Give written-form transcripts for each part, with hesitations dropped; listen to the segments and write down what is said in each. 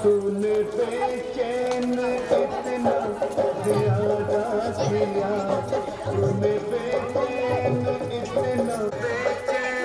तूने बेचैन इतना ज़्यादा किया, तूने बेचैन इतना ज़्यादा।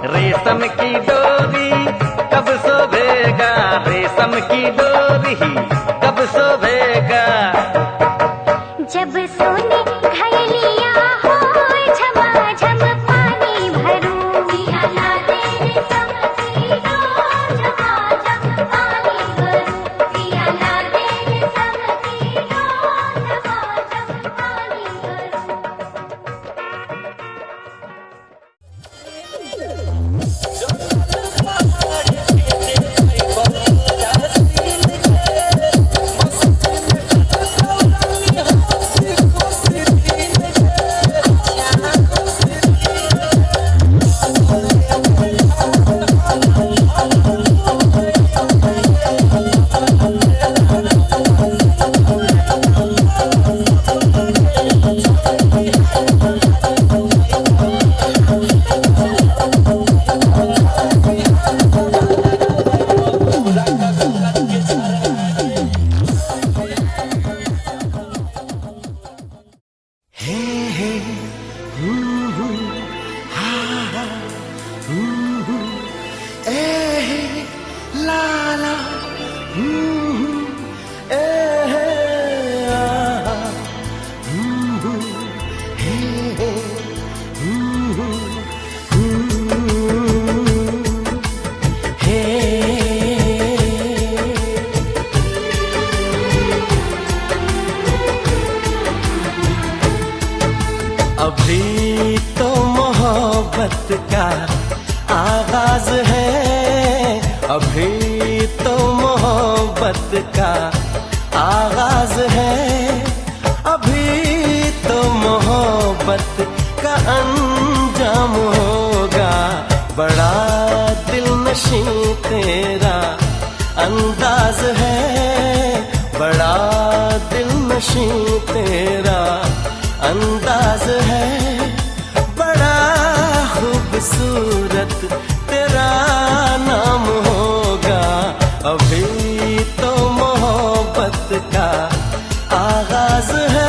रेशम की डोरी कब सोभेगा, रेशम की डोरी कब सोभेगा। जब सोने घायलिया हो झमाझम पानी भरूं, पिया ला दे रेशम की डोर झमाझम पानी भरूं, पिया ला दे रेशम की डोर झमाझम पानी भरूं। अभी तो मोहब्बत का आगाज है, अभी तो मोहब्बत का आगाज है, अभी तो मोहब्बत का अंजाम होगा। बड़ा दिलनशी तेरा अंदाज है, बड़ा दिलनशी तेरा अंदाज है, बड़ा खूबसूरत तेरा नाम होगा। अभी तो मोहब्बत का आगाज है।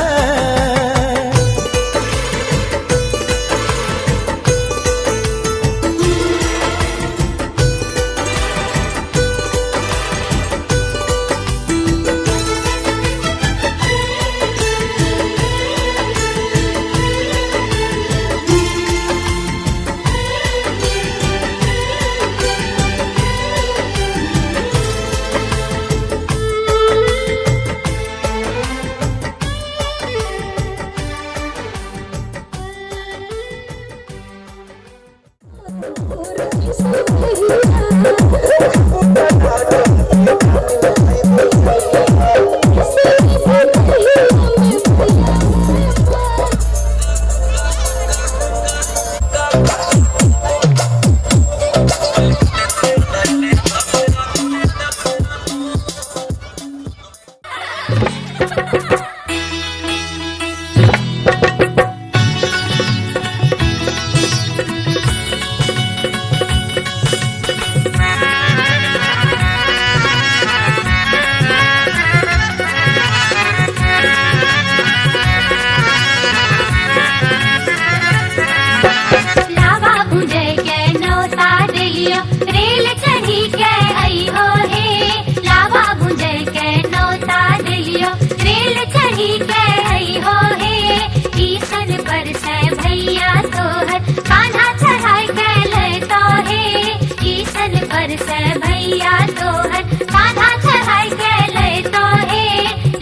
से भैया तोहर कान्हा चढ़ाई के ले तो हे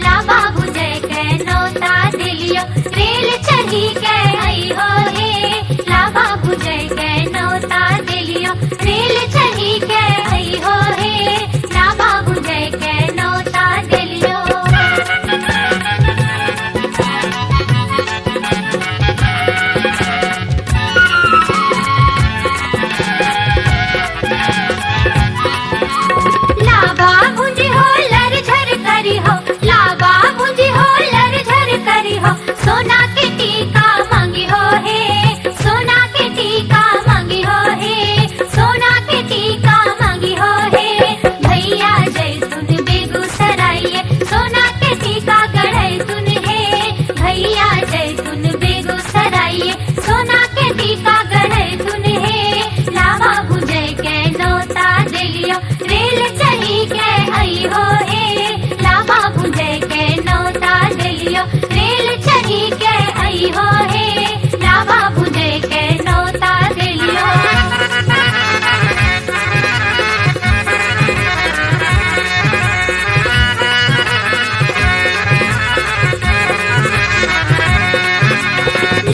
ला बाबू जय के नौता दिलियो रेल चढ़ी के आई हो हे ला बाबू जय के नौता दिलियो रेल चढ़ी के आई हो हे ला बाबू जय के नौता दिलियो। लाबा भुंजी हो लर झर करी हो लाबा भुंजी हो लर झर करी हो सोना के टीका मांगी हो हे सोना के टीका मांगी हो हे सोना के टीका मांगी हो हे भैया जय सुन बेगूसराय सोना के टीका गढ़ई सुन हे भैया जय सुन बेगूसराय सोना के टीका गढ़ई सुन हे लावा भुजय के नौता दिलियो रेल चढ़ी के आई हो हे लावा भुजय के नौता दिलियो रेल चढ़ी के आई हो हे लावा भुजय के नौता दिलियो।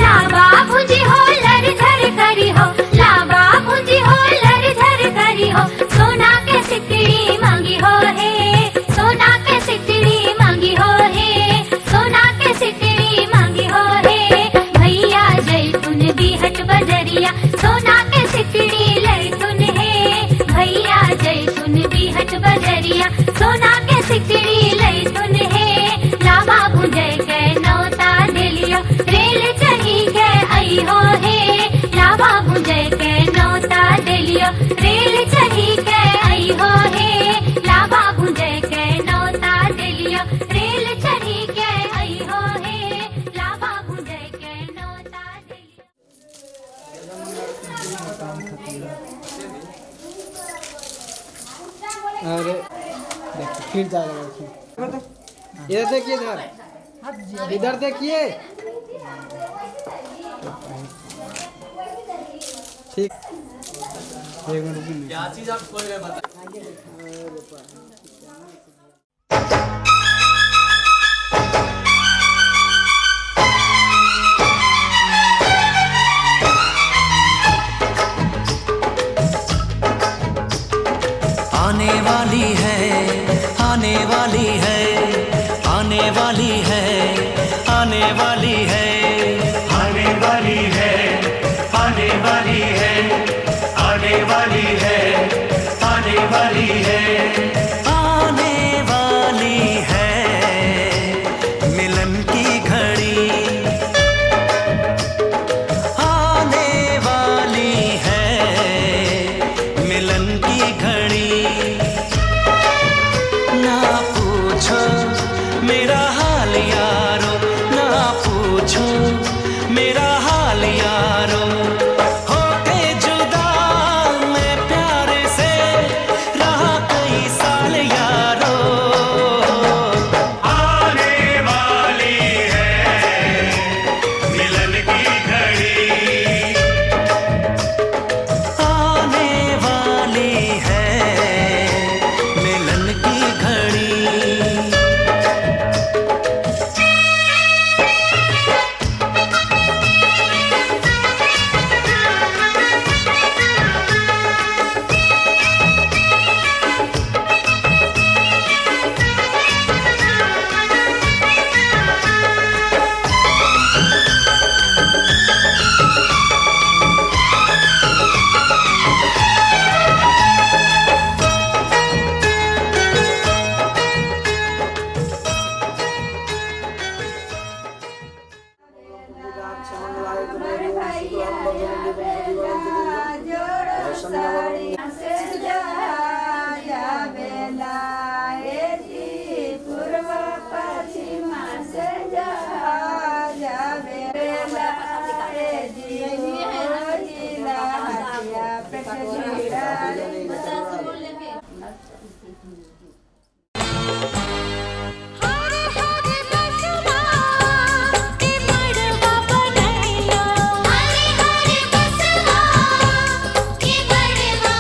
लाबा भुंजी हो लर झर करी हो लाबा भुंजी हो लर झर करी हो सोना के सिकड़ी मांगी हो हे सोना के सिकड़ी मांगी हो हे सोना के सिकड़ी मांगी हो हे भैया जय सुन बिहट बजरिया सोना के सिकड़ी लय सुन हे भैया जय सुन बिहट बजरिया सोना के सिकड़ी लय सुन हे लावा भुजय के नौता दिलियो रेल चढ़ी के आई हो हे लावा भुजय के नौता दिलियो रेल चढ़ी के आई हो हे लावा भुजय के नौता दिलियो रेल चढ़ी के आई हो हे लावा भुजय के नौता दिलियो। अरे देखो फिर जा रहा है इधर देखिए इधर देखिए ठीक एक मिनट क्या चीज आप खोल रहे बता। आने वाली है आने वाली है आने वाली है आने वाली है आने वाली है आने वाली है आने वाली है आने वाली है आने वाली है मिलन की घड़ी आने वाली है मिलन की घड़ी ना पूछो मेरा हाल यारो ना पूछो मेरा हाल यारो होके जुदा मैं प्यार से रहा कई साल यारो आने वाली है मिलन की घड़ी आने वाली है मिलन की घड़ी हरे हरे बसवा के बड़वा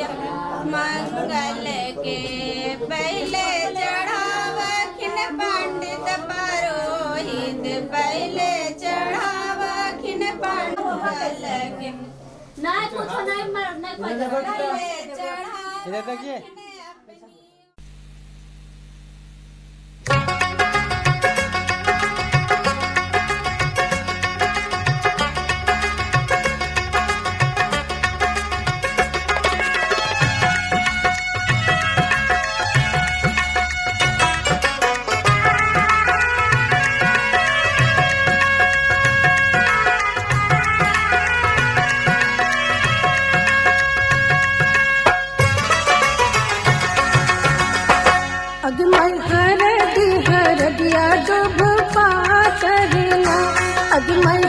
मंगल के पहले चढ़ावखिन पंडित पुरोहित पहले चढ़ावखिन मंगल के नहीं कुछ नहीं पहले इधर देखिए। अगमय हरदिया दुभ पातरला अगमय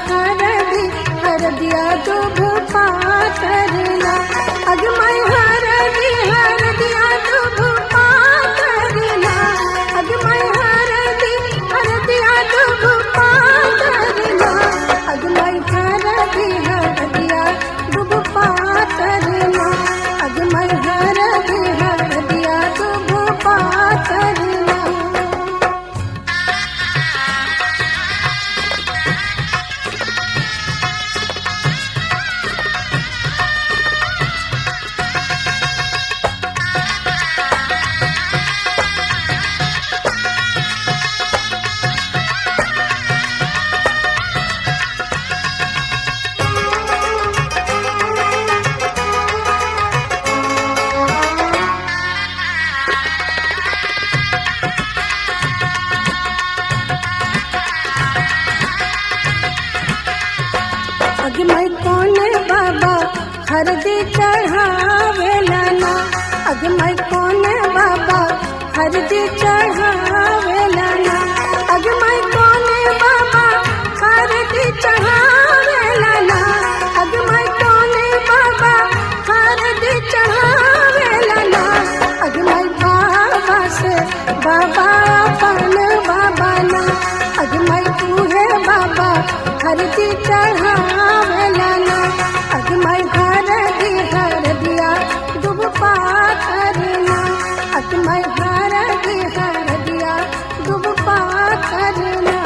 हरदिया दुभ पातरला अगमय हरदिया दुभ पातरला अगमय हरदिया दुभ पातरला अगमय हरदिया दुभ पातरला अगमय हरदिया दुभ पातरला। अगमय कौन बाबा हरदी चढ़ावेला ना अगमय कौन बाबा हरदी चढ़ावेला ना अगमय कौन बाबा हरदी चढ़ावेला ना अगमय कौन बाबा हरदी चढ़ावेला ना अगमय बाबा से बाबा अपन बाबा ना अगमय तू है बाबा हरदी चढ़ावेला ना अगमय हरदिया दुभ पातरला अगमय हरदिया दुभ पातरला।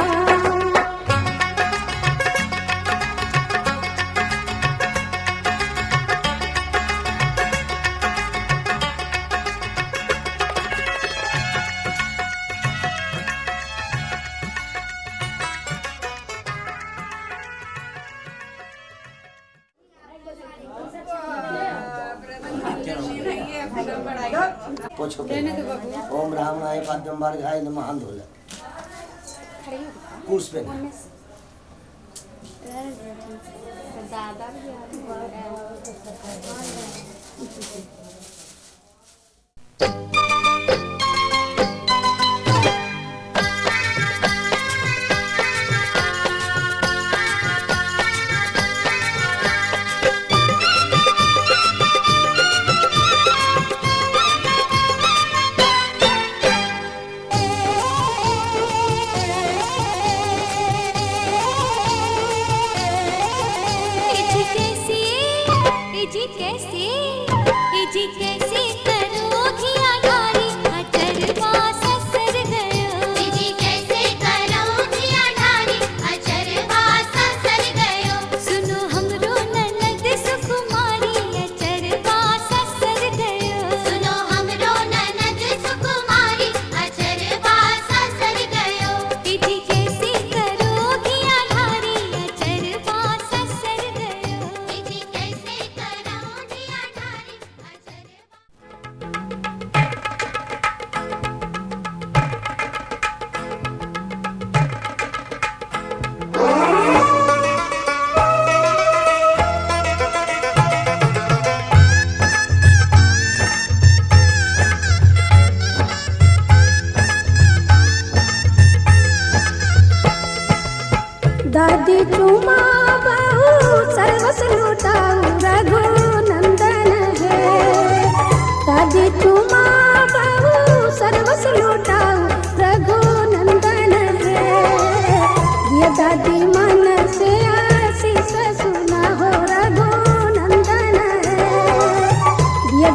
पोछो ओम रामनाय पाद्यम बारघाय नमः आंदोलन कुर्स पे जी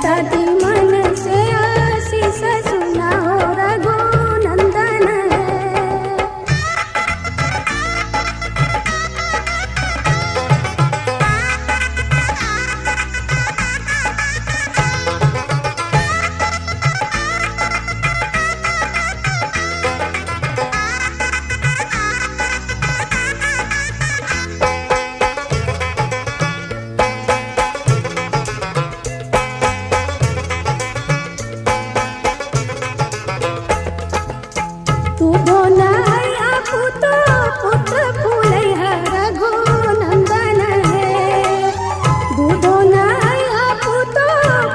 दादी मन से आशीष सुनाओ रघुनंदन है। तू बोलाया पुतो पुत्र फूलै है रघुनंदन है। दूधो नया पुतो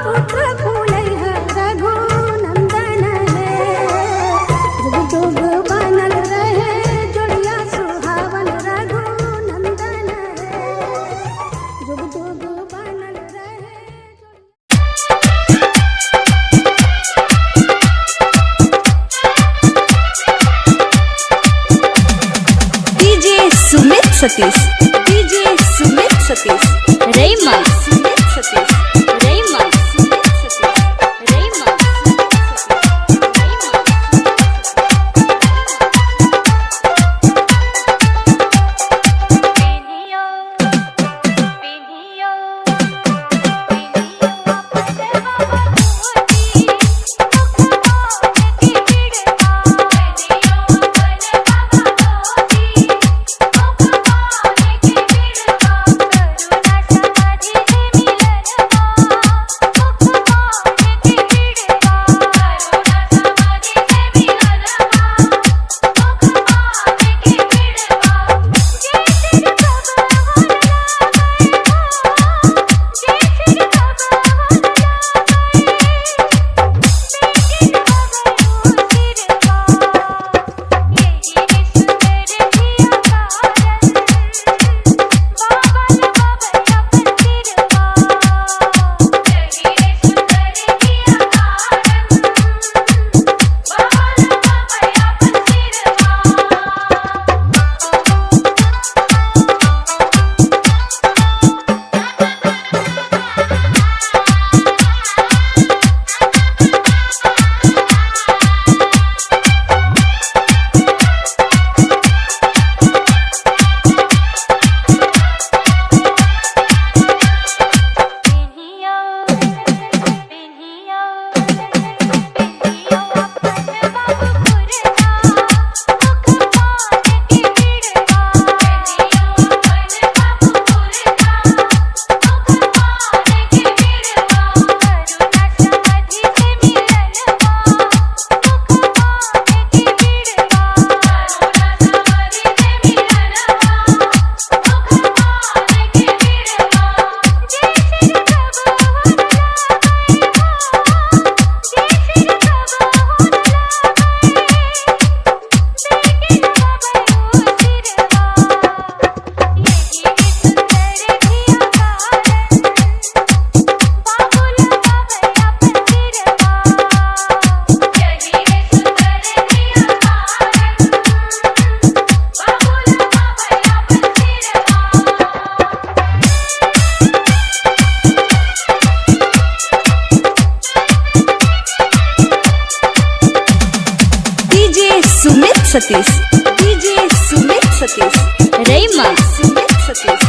पुत्र फूलै है रघुनंदन है। जुग जुग बनल रहे जोड़िया सुहावन रघुनंदन है। जुग जुग बनल रहे। सुमित सतीश, डीजे सुमित सतीश, रेमा सुमित सतीश, रेमा सुमित सतीश, रेमा सतीश, डीजे सुमित सतीश, रेमा सुमित सतीश,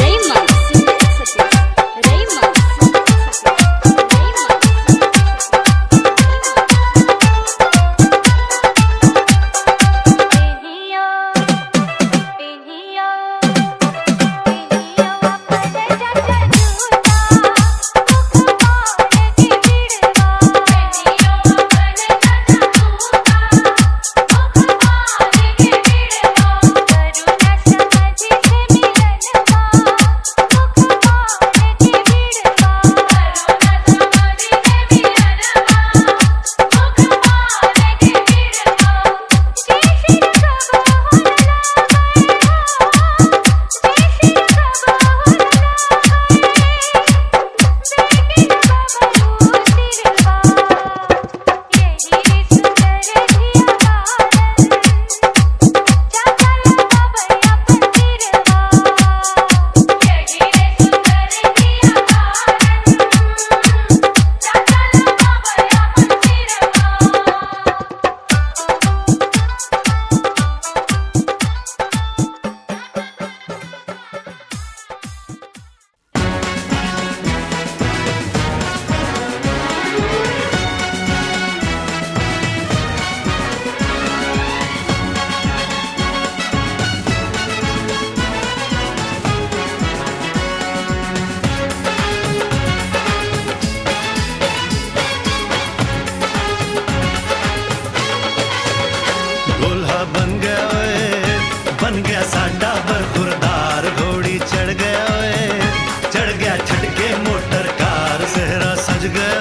रेमा सुमित सतीश, रेमा करुणा समझ से मिलन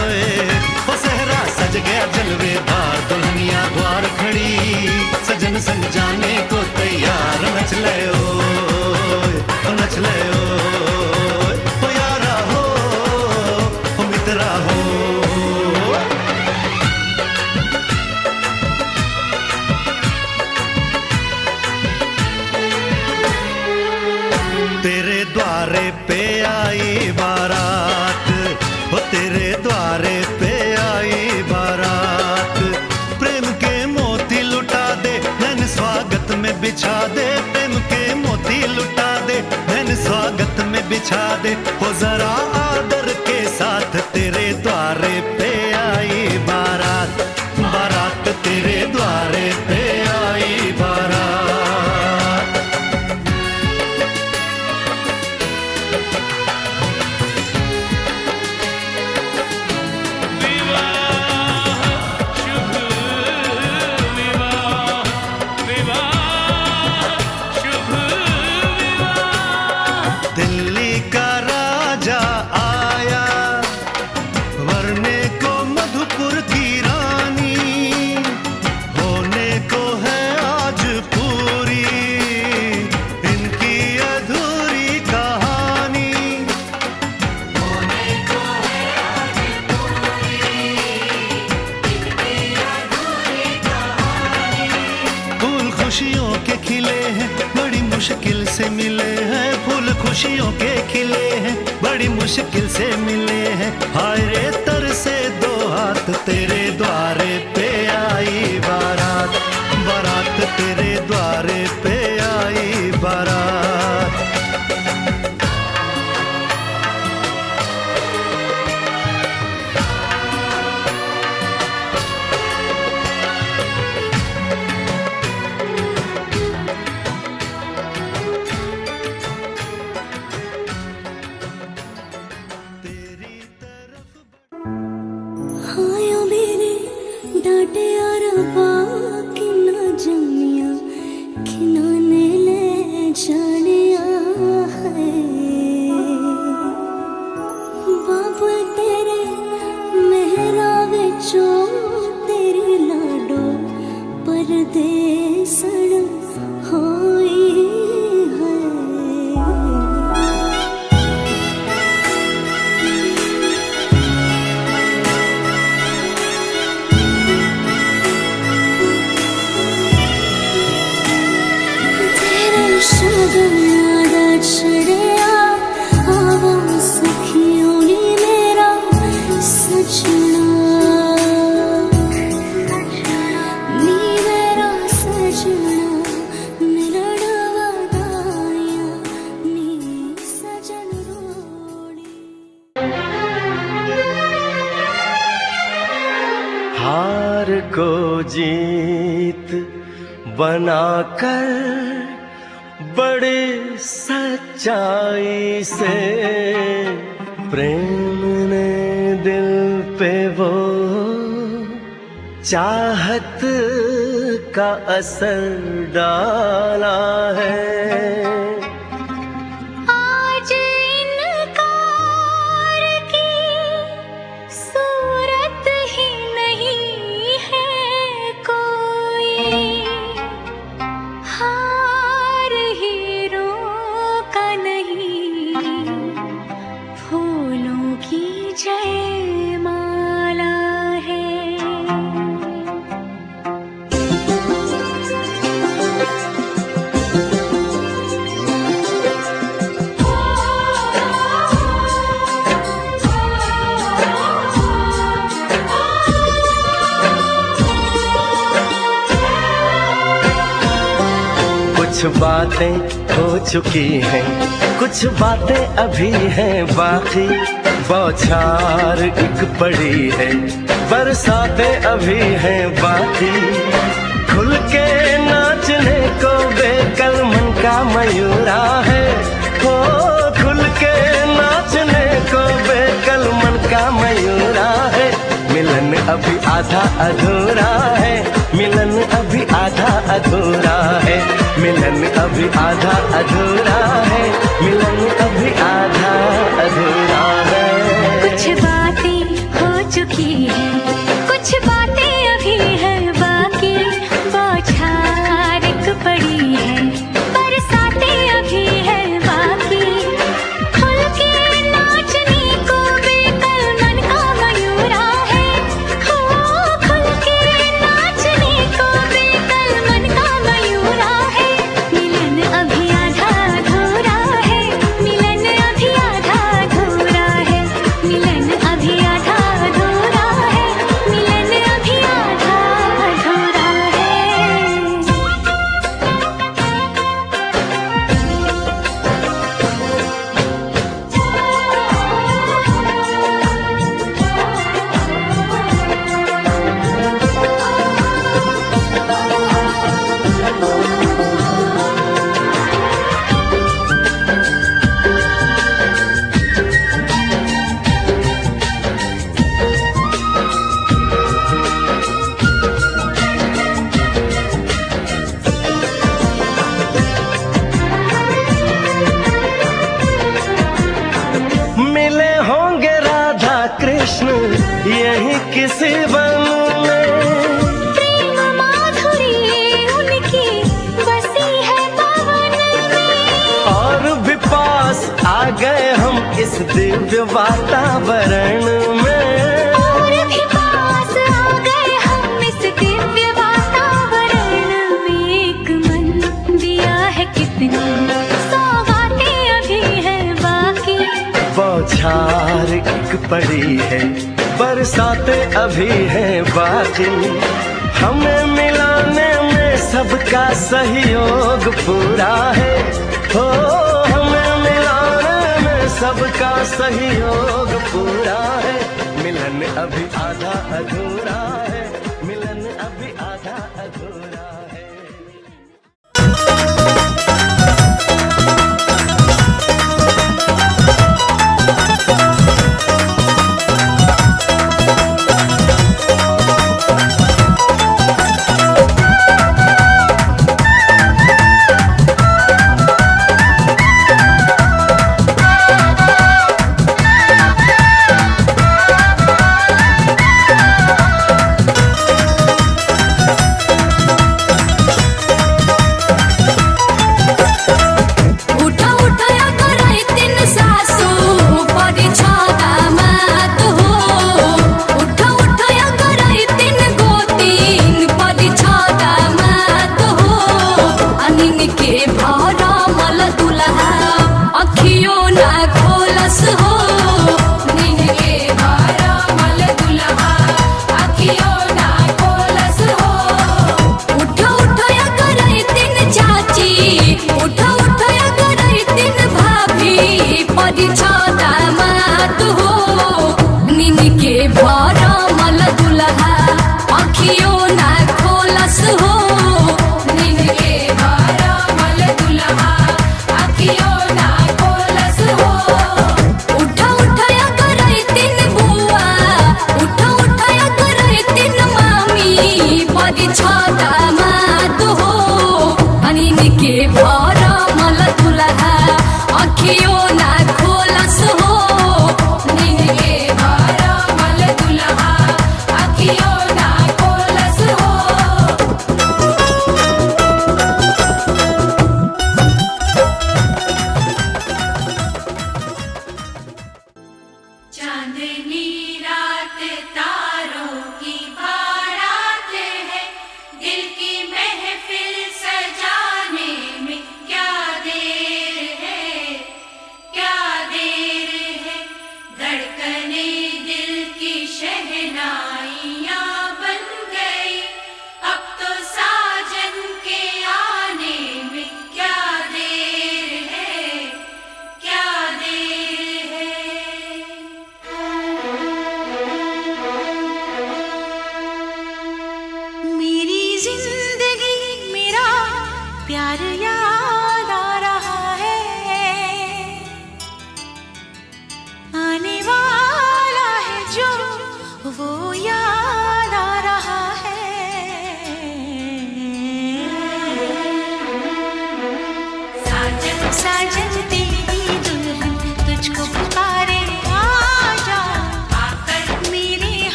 ओए ओए ओ सेहरा सज गया जलवेदार दुल्हनिया द्वार खड़ी सजन संग जाने को तैयार नच ले ओए ओ नच ले ओए ओ यारा हो ओ मित्रा हो तेरे द्वारे पे आई बारात हो तेरे द्वारे पे आई बारात प्रेम के मोती लुटा दे नैन स्वागत में बिछा दे प्रेम के मोती लुटा दे नैन स्वागत में बिछा दे हो जरा आदर के साथ तेरे द्वारे पे आई बारात बारात तेरे द्वारे पे आई बारात दिल्ली का राजा आया वरने को मधुपुर की रानी होने को है आज पूरी इनकी अधूरी कहानी होने को है आज पूरी इनकी अधूरी कहानी फूल खुशियों के खिले हैं बड़ी मुश्किल से मिले हैं फूल खुशियों के खिले हैं बड़ी मुश्किल से मिले हैं हाय रे तर से दो हाथ तेरे द्वारे पे आई बारात बारात तेरे द्वारे पे आई बारात हायो मेरे डांटे और बाकी ना जमिया खिनाने ले जानिया है बाबा तेरे मेहरा विचो तेरी लाडो परदेसण होई है शगनादा छड़िया आवा सखियों ने मेरा सजना नी मेरा सजना मिलन वादाया नी सजन रोड़ी हार को जीत बनाकर बड़े सच्चाई से प्रेम ने दिल पे वो चाहत का असर डाला है आज इनकार की सूरत ही नहीं है कोई हार हीरो का नहीं फूलों की जयमाला है कुछ बातें हो चुकी हैं कुछ बातें अभी हैं बाकी बौछार एक पड़ी है बरसातें अभी हैं बाकी खुल के नाचने को बेकल मन का मयूरा है हो खुल के नाचने को बेकल मन का मयूरा है मिलन अभी आधा अधूरा है मिलन अभी आधा अधूरा है मिलन अभी आधा अधूरा है मिलन अभी आधा अधूरा है कुछ बातें हो यही किसी वन में। प्रेम माधुरी उनकी बसी है पवन में। और भी पास आ गए हम इस दिव्य वातावरण में। और भी पास आ गए हम इस दिव्य वातावरण में। एक मन दिया है कितनी सौगातें अभी है बाकी। बौछार एक पड़ी है, बरसातें अभी है बाकी। हमें मिलाने में सबका सहयोग पूरा है। हो हमें मिलाने में सबका सहयोग पूरा है। मिलन अभी आधा अधूरा है, मिलन अभी आधा अधूरा है।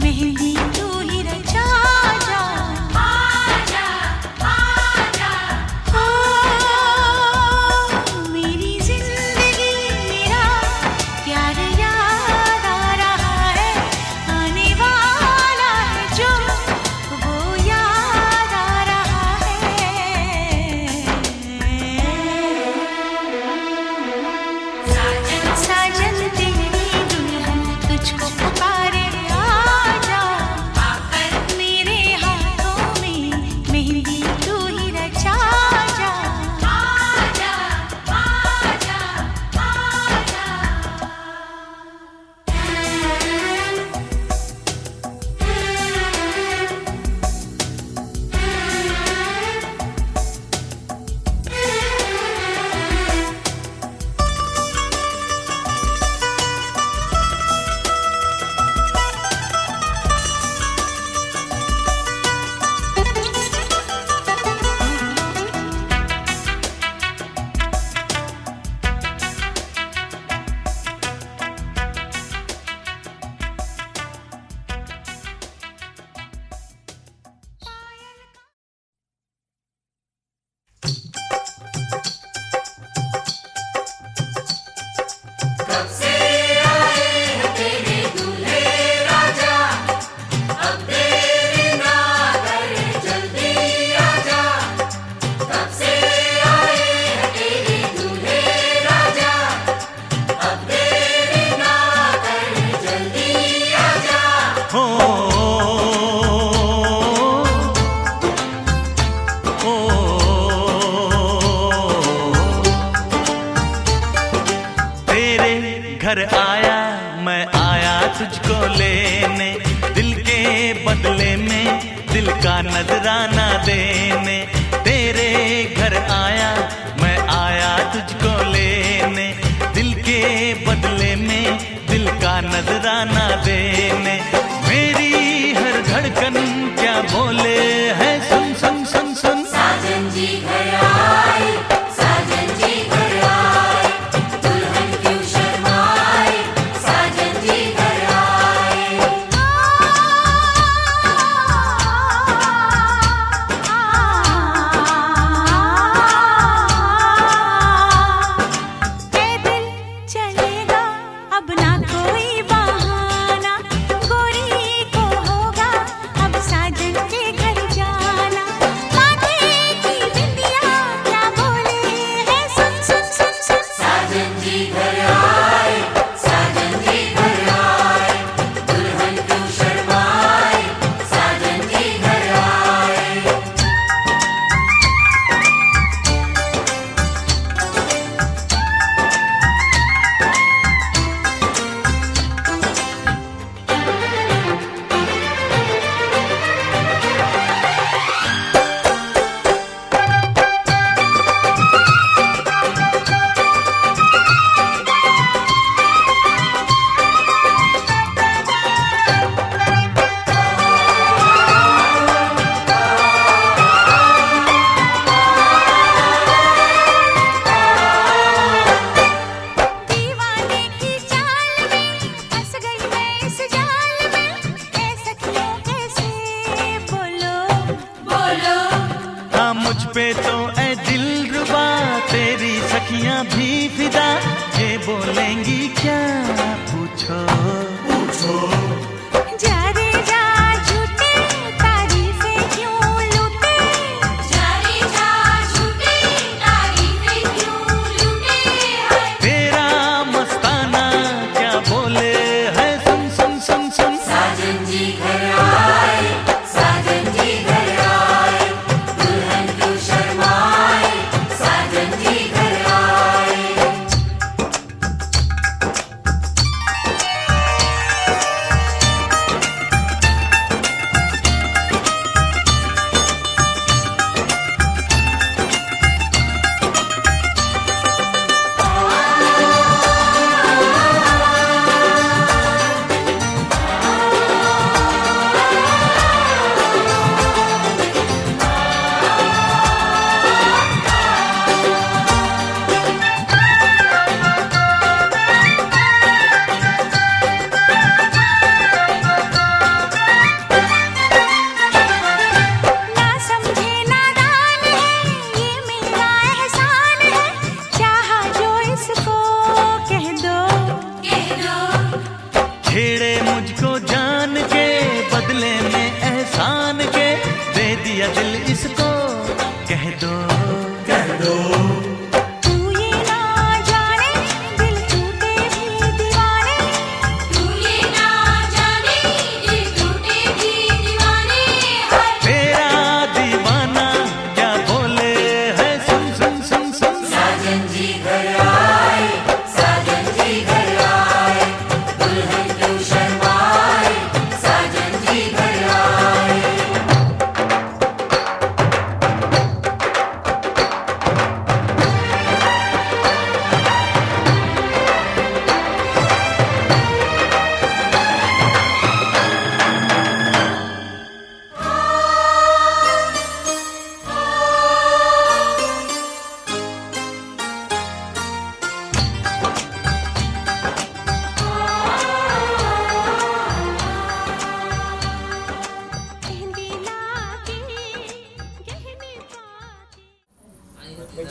मेहंदी तू ही रचा जा। घर आया मैं आया तुझको लेने, दिल के बदले में दिल का नजराना देने। तेरे घर आया मैं आया तुझको लेने, दिल के बदले में दिल का नजराना देने। मेरी हर धड़कन क्या बोले है सुन सुन सुन सुन। साजन जी घर आए, साजन जी घर आए, दुल्हन क्यों शर्माए, साजन जी घर आए। पैदल चलेगा अब ना कोई बहाना, गोरी को होगा अब साजन के घर जाना। माथे की बिंदिया क्या बोले है सुन सुन सुन सुन। साजन जी घर आए, साजन जी घर आए, दुल्हन क्यों शर्माए, साजन जी घर आए। दीवाने की चाल में फंस गई मैं इस जाल में, ऐ सखियों कैसे बोलो बोलो हाँ मुझ पे तो ऐ दिलरुबा तेरी सखियां भी फिदा, ये बोलेंगी क्या पूछो पूछो। जा रे जा झूठे तारीफें क्यों लूटे, जारी जा झूठी तारीफें क्यों लूटे हैं। तेरा मस्ताना क्या बोले है सुन सुन सुन सुन। साजन जी घर आए, साजन जी घर आए, दुल्हन क्यों शर्माए, साजन जी घर आए। ना समझे नादान है ये मेरा एहसान है, चाहा जो इसको कह दो। कह दो छेड़े मुझको जान के बदले में एहसान के, दे दिया दिल इसको कह दो कह दो। तू ये ना जाने दिल टूटे भी दीवाने, तू ये ना जाने दिल टूटे भी दीवाने हैं। तेरा दीवाना क्या बोले है सुन सुन सुन सुन। साजन जी घर आए, साजन जी घर आए, दुल्हन क्यों शर्माए, साजन जी घर आए। मेहंदी लाके गहने पाके।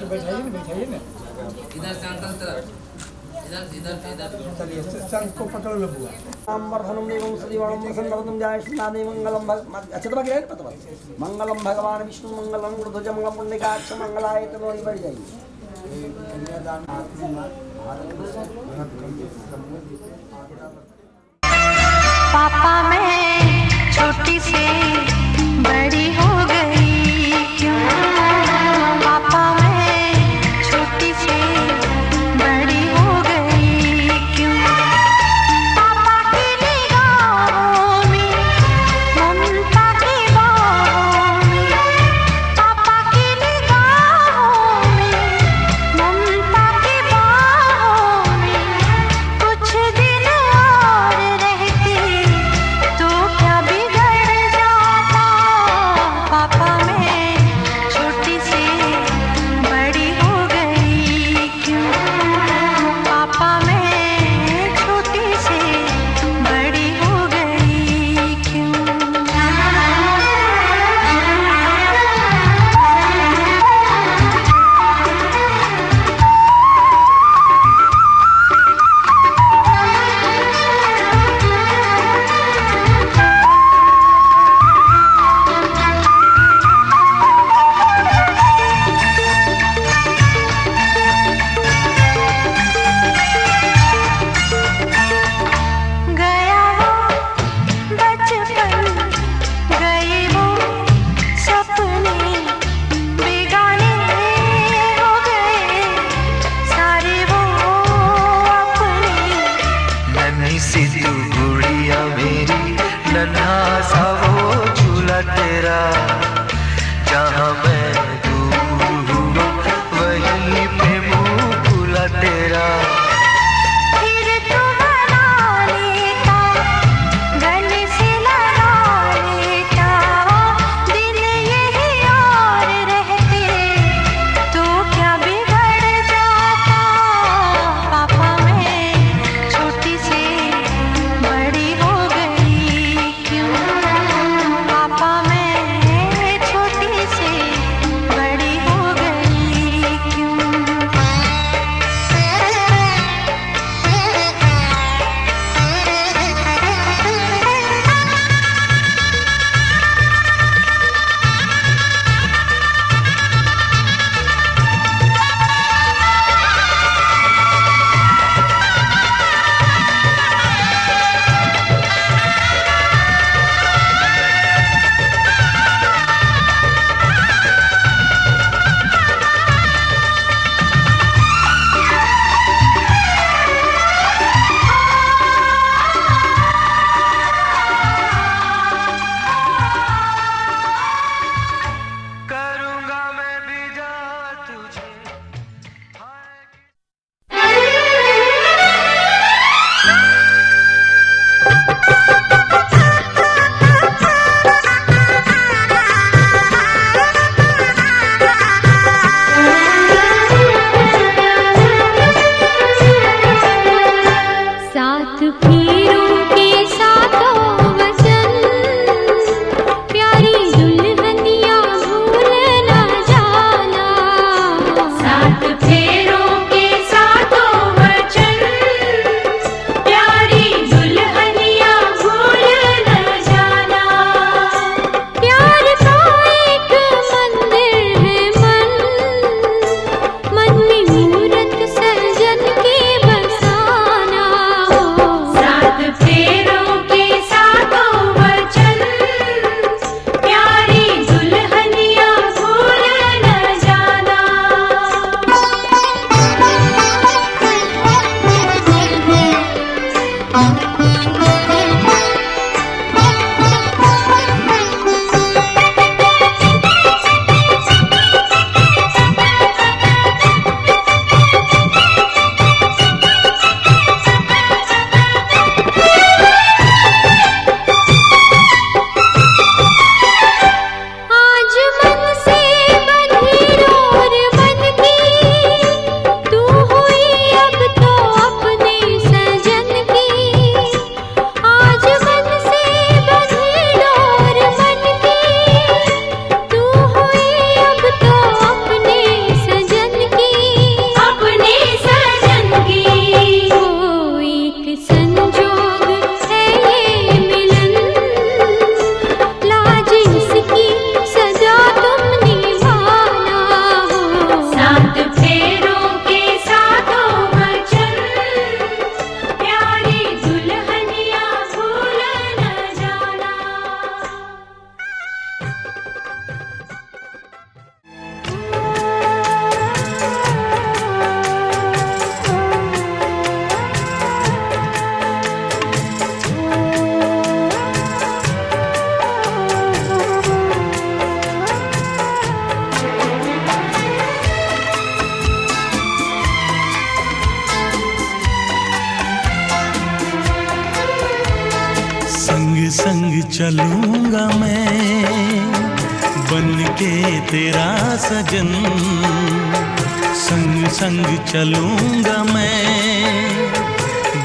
बैठाइए ना, बैठाइए ना। इधर से अंकल तरफ, इधर इधर इधर। चलिए शंख को पकड़ लो बुआ। वर्धनम देवं सजीवं प्रसन्नवदनं जायश्नादे मंगलम अच्छा तो बाकी रहे पता मंगलम भगवान विष्णु मंगलम ऊर्ध्वज मंगलम पुण्यकाक्ष मंगलाय तनोरी बढ़ जाइए। पापा मैं छोटी से बड़ी हो गई क्यों, पापा मैं छोटी से बड़ी हो गई क्यों। तेरा, जहाँ मैं दूर हूँ वहीं पे मुँह खुला तेरा। फिर तू बना लेता, गले से लगा लेता, दिन यही और रहते तो क्या बिगड़ जाता। पापा मैं छोटी से बड़ी हो गई क्यों, पापा मैं छोटी से बड़ी हो गई क्यों। करूँगा मैं भी जा तुझे। सात फेरों के सातों वचन, प्यारी दुल्हनिया भूल न जाना। सात फेरों के सातों वचन, प्यारी दुल्हनिया भूल न जाना। प्यार का एक मंदिर है मन, मन में मूरत सजन के बसाना। सात फेरों के सातों वचन, प्यारी दुल्हनिया भूल न जाना। आज मन से बंधी डोर मन की, तू हुई अब तो अपने सजन की। आज मन से बंधी डोर मन की, तू हुई अब तो अपने सजन की। अपने सजन की वो एक संजोग है ये मिलन, लाज इसकी सजा तुम निभाना हो। सात फेरों के सातों वचन, प्यारी दुल्हनिया भूल न जाना। संग संग चलूंगा मैं बन के तेरा सजन, संग संग चलूंगा मैं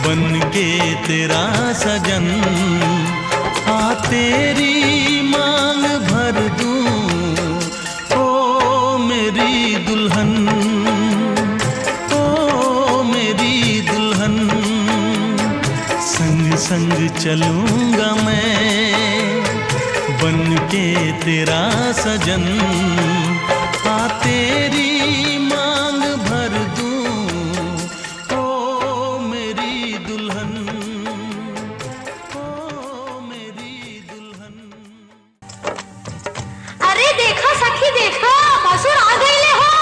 बन के तेरा सजन। आ तेरी मांग भर दूं ओ मेरी दुल्हन, ओ मेरी दुल्हन। संग संग चलूंगा मैं बन के तेरा सजन। आ तेरी मांग भर दूं ओ मेरी दुल्हन, ओ मेरी दुल्हन। अरे देखो सखी देखो, भसुर आ गईले हो।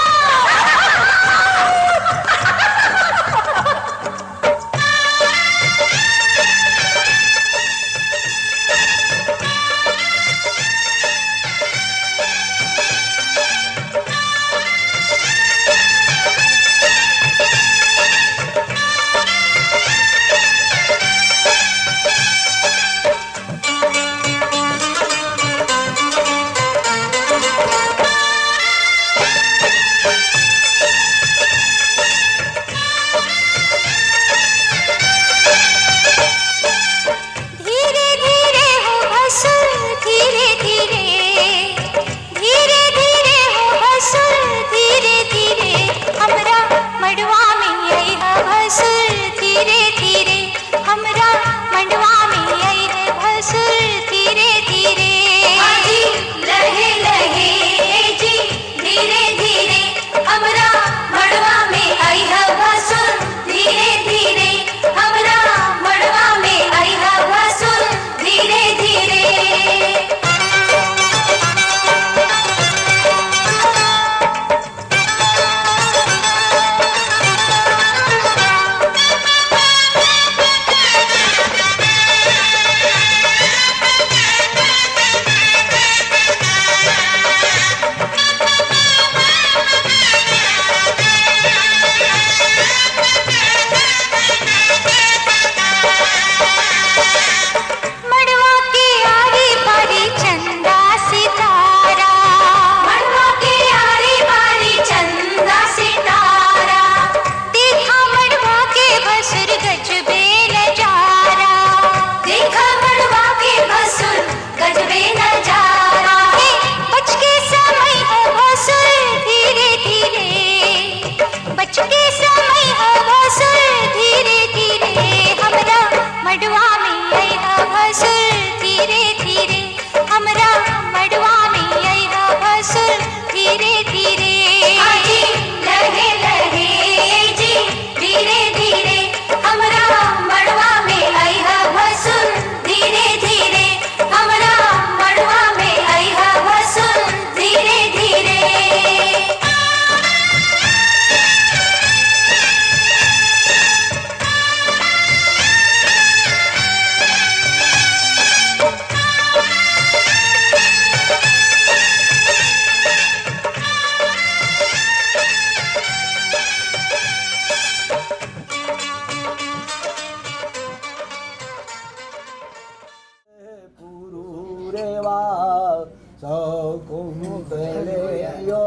कुंतलेयो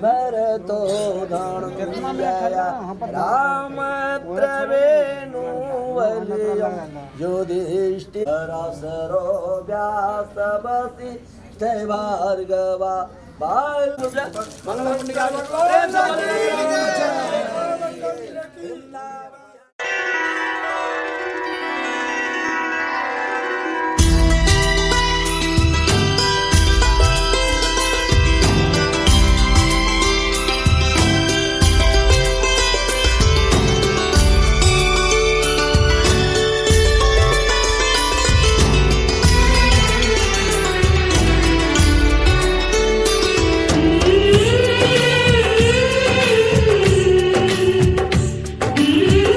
भरतो धनुर्धरा राम त्रिवेणुवलयं युधिष्ठिरसरो व्यासवसि भार्गवा Mm-hmm.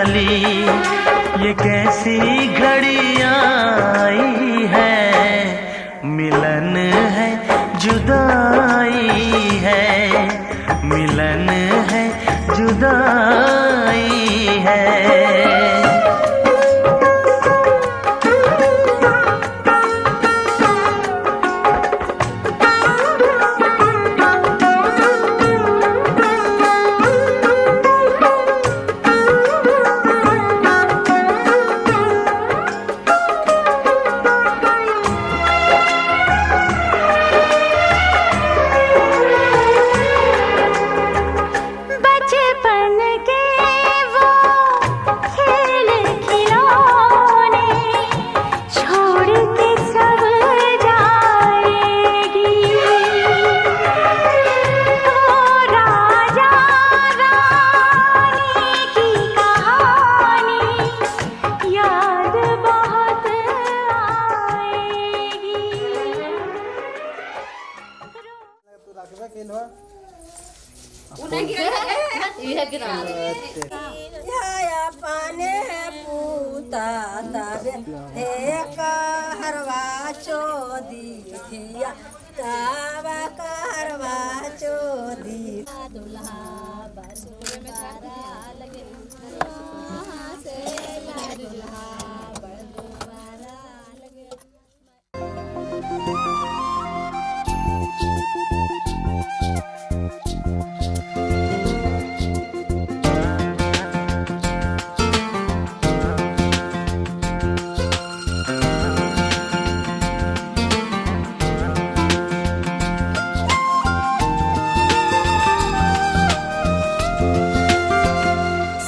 चली, ये कैसी घड़ियां आई है, मिलन है जुदाई है, मिलन है जुदाई है। बचपन के वो खेल खिलौने छोड़ के सब जाएगी, वो राजा रानी की कहानी याद बहुत आएगी। या पाने पूता तबे एक हरवा चोदी खिया तावा का हरवा चोदी दुल्हा बसुर में तारा लगे से दुल्हा बड़वारा लगे।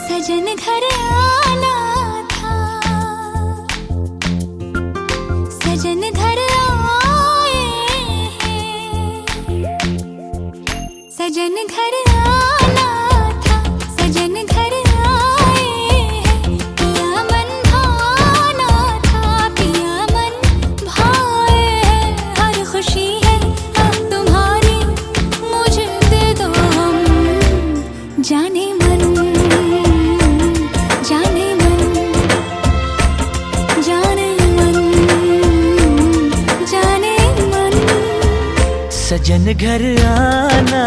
सजन घर आना था, सजन घर आए हैं, सजन घर आना था, सजन घर आए हैं, पिया मन भाना था, पिया मन भाए हैं, हर खुशी है अब तुम्हारी मुझे दे दो हम, जाने मन जाने मन जाने मन जाने मन। सजन घर आना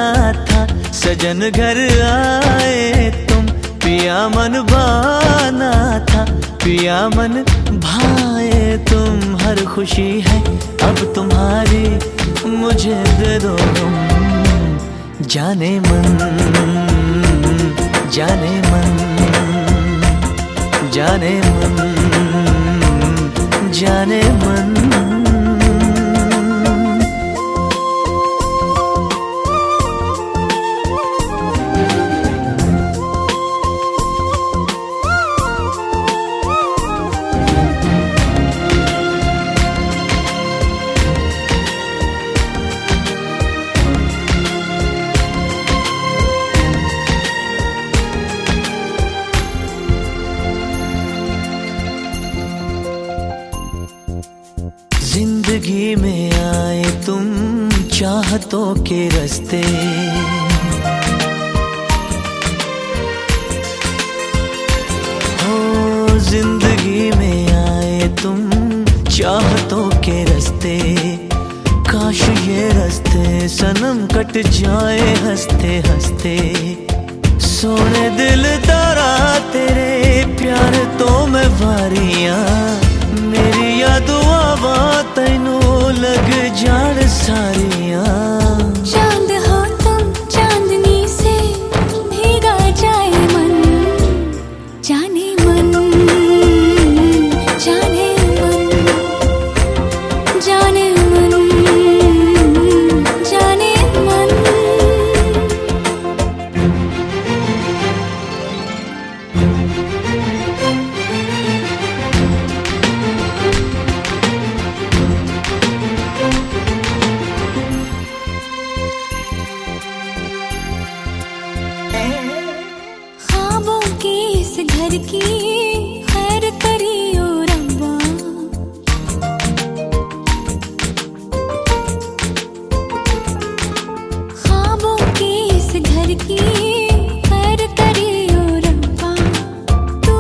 था, सजन घर आए तुम, पिया मन भाना था, पिया मन भाए तुम, हर खुशी है अब तुम्हारी मुझे दे दो तुम, जाने मन जाने मन जाने मन जाने मन। जिंदगी में आए तुम चाहतों के रास्ते, हो जिंदगी में आए तुम चाहतों के रास्ते, काश ये रास्ते सनम कट जाए हंसते हंसते, सोने दिल तारा तेरे प्यार तो मैं वारियां, मेरी दुआ तैनू लग जान सारियां। चांद हो तुम चांदनी से भीगा जाए मन, जाने मन जाने मन जाने मन जाने मन। घर की खैर करियो रब्बा, ख्वाबों के इस घर की खैर करियो रब्बा, तू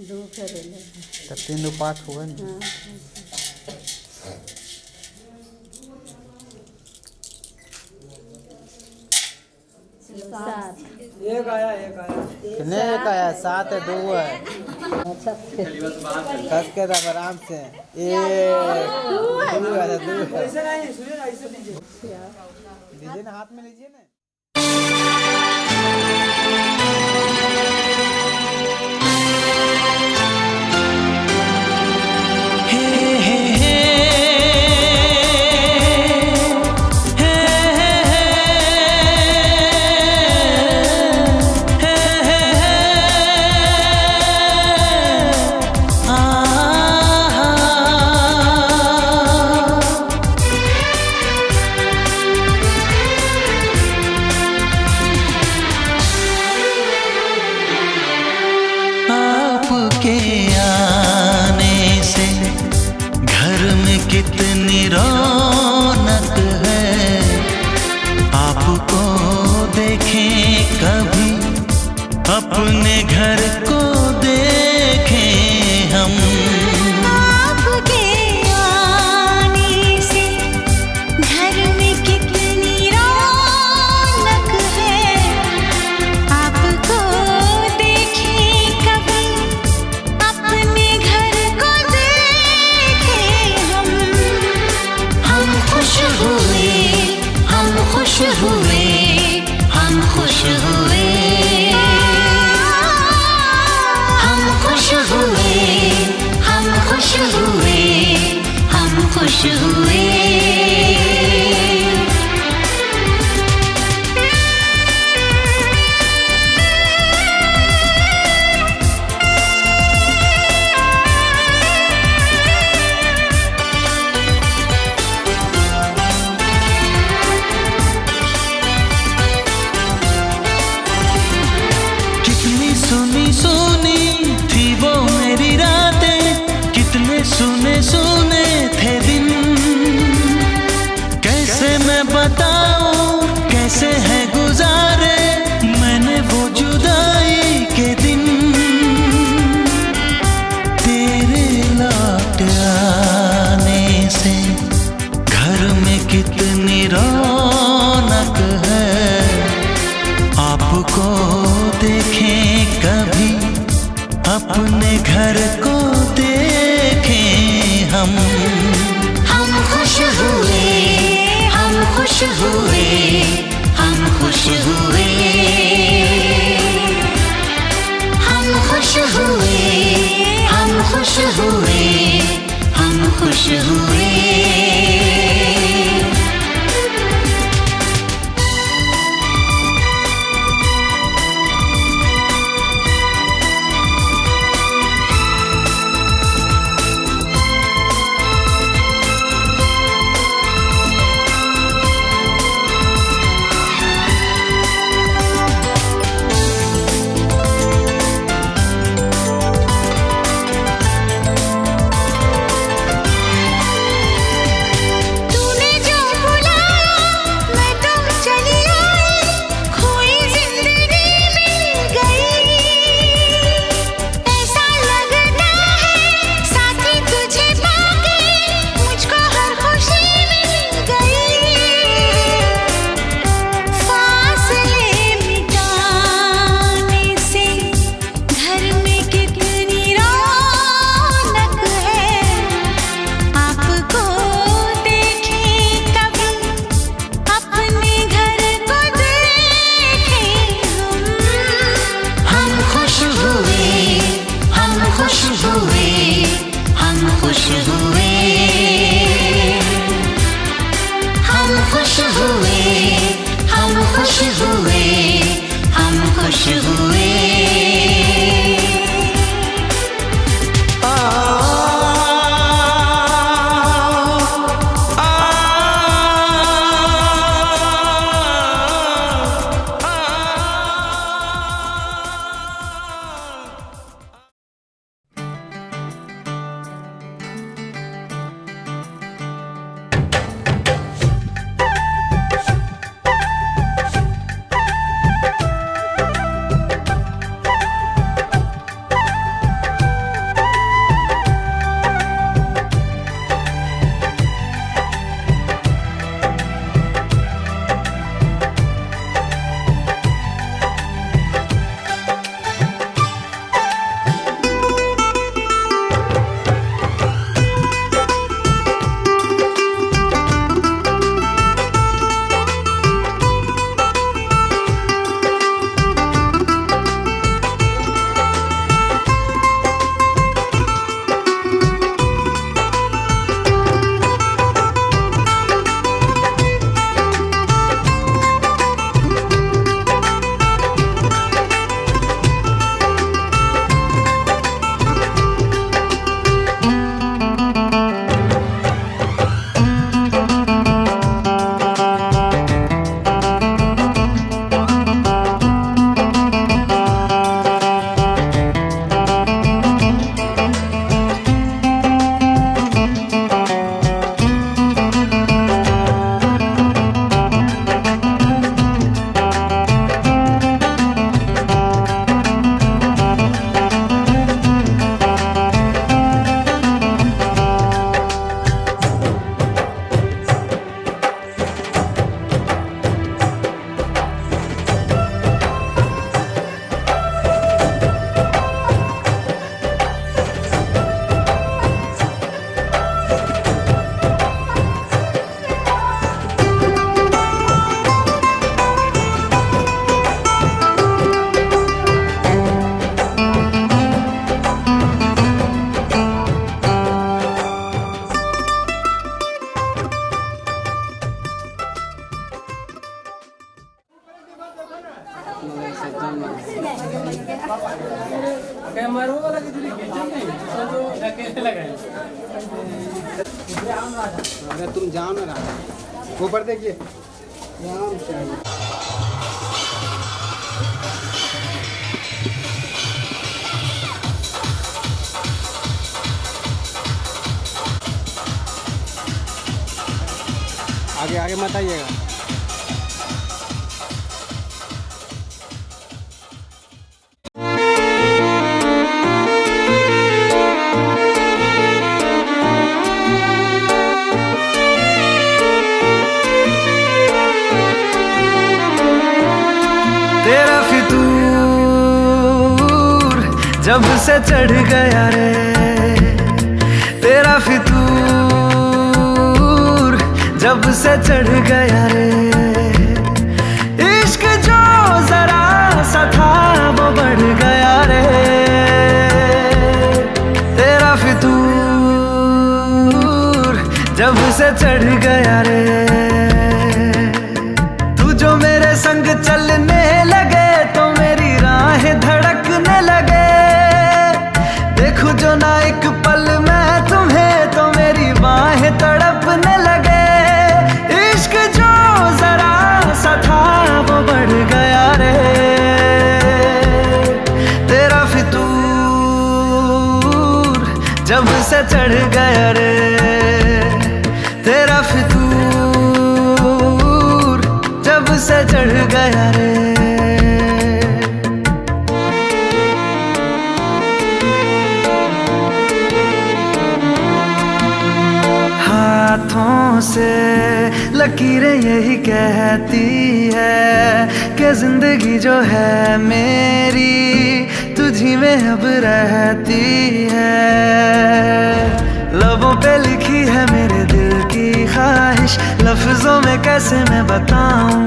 दो करेले तब 3 2 5 हुआ ना। सात एक आया कितने एक आया? 7 है 2 है। कस के तब आराम से 1 2 है 2 है। ऐसे नहीं सुनिए ना, ऐसे लीजिए। दीजिए ना, हाथ में लीजिए ना। आपके आने से घर में कितनी रौनक है, आपको देखें कभी अपने घर को देखें हम। आपके आने से घर में कितनी रौनक है, आपको देखें कभी अपने घर को देखें हम। हम खुश हुए, हम खुश हुए, हम खुश हुए, हम खुश हुए, हम खुश हुए, हम खुश हुए। कितनी सुनी सुनी थी वो मेरी रातें, कितने सुने सुने थे दिन। कैसे मैं बताऊं कैसे है गुजारे मैंने वो जुदाई के दिन। तेरे लौट आने से घर में कितनी रौनक है, आपको देखें कभी अपने घर को देखें हम। हम खुश हुए, हम खुश हुए, हम खुश हुए, हम खुश हुए, हम खुश हुए, हम खुश हुए। अरे तुम जाओ ना राजा, ऊपर देखिए राम चाहिए। आगे आगे मत आइएगा। तेरा फितूर जब से चढ़ गया रे, तेरा फितूर जब से चढ़ गया रे, इश्क जो जरा सा था वो बढ़ गया रे। तेरा फितूर जब से चढ़ गया रे, तू जो मेरे संग चलने लगे तो मेरी राहें धड़कने लगे। देखूं जो ना एक पल मैं तुम्हें तो मेरी बाहें तड़पने लगे। इश्क जो जरा सा था वो बढ़ गया रे, तेरा फितूर जब से चढ़ गया रे, तेरा फितूर जब से चढ़ गया रे। हाथों से लकीरें यही कहती है कि जिंदगी जो है मेरी तुझी में अब रहती है। लबों पे लिखी है मेरे दिल की ख्वाहिश, लफ्जों में कैसे मैं बताऊं।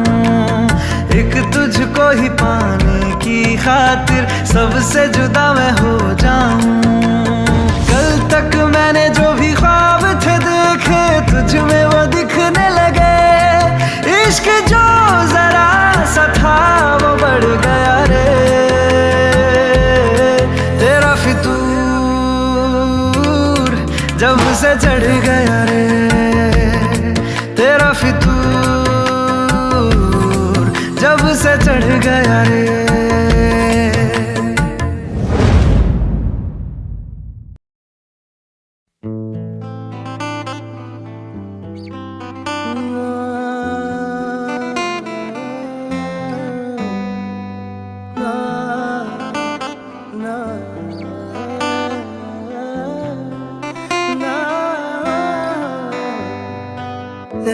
एक तुझको ही पाने की खातिर सबसे जुदा मैं हो जाऊं। कल तक मैंने जो भी ख्वाब थे देखे तुझ में वो दिखने लगे। इश्क जो जरा सा था वो बढ़ गया रे, तेरा फितूर जब से चढ़ गया रे, तेरा फितूर जब से चढ़ गया रे।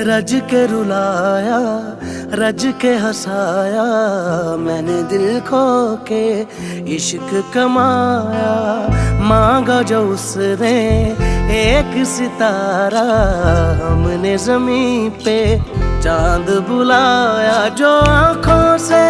रज के रुलाया रज के हंसाया, मैंने दिल खो के इश्क कमाया। मांगा जो उसने एक सितारा, हमने जमीन पे चांद बुलाया। जो आँखों से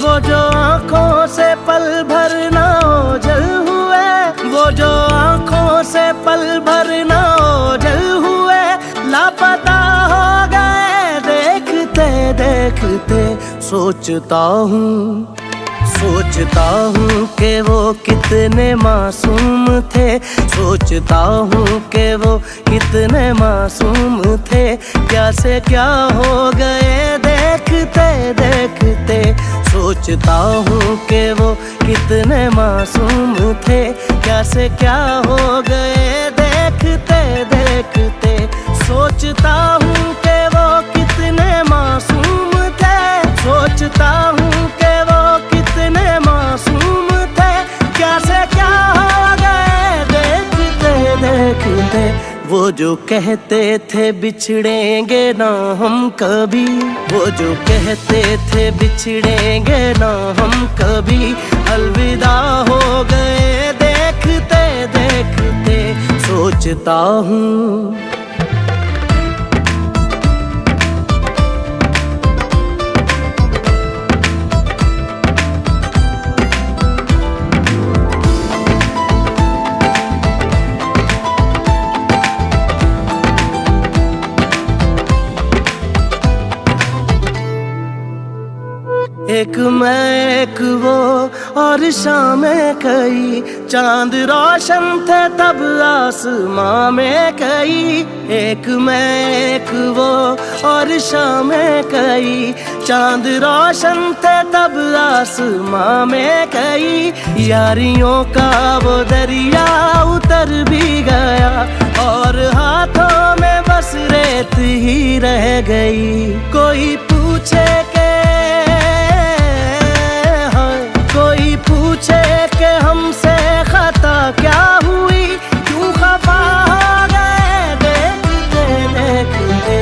वो जो आँखों से पल भर ना ओझल हुए, वो जो आँखों से पल भर ना ओझल हुए, लापता हो गए देखते देखते। सोचता हूँ कि वो कितने मासूम थे, सोचता हूँ कि वो कितने मासूम थे। क्या से क्या हो गए देखते देखते। सोचता हूँ कि वो कितने मासूम थे, क्या से क्या हो गए देखते देखते। सोचता हूँ कि वो कितने मासूम थे, सोचता हूँ कि वो कितने मासूम थे। क्या से क्या हो गए देखते देखते। वो जो कहते थे बिछड़ेंगे ना हम कभी, वो जो कहते थे बिछड़ेंगे ना हम कभी, अलविदा हो गए देखते देखते। सोचता हूँ एक मैं एक वो और शामें कई, चांद रोशन थे तब आसमां में कई। एक मैं एक वो और शामें कई, चांद रोशन थे तब आसमां में कई। यारियों का वो दरिया उतर भी गया और हाथों में बस रेत ही रह गई। कोई पूछे के कि हमसे खता क्या हुई, क्यों खफा हो गए देखते देखते।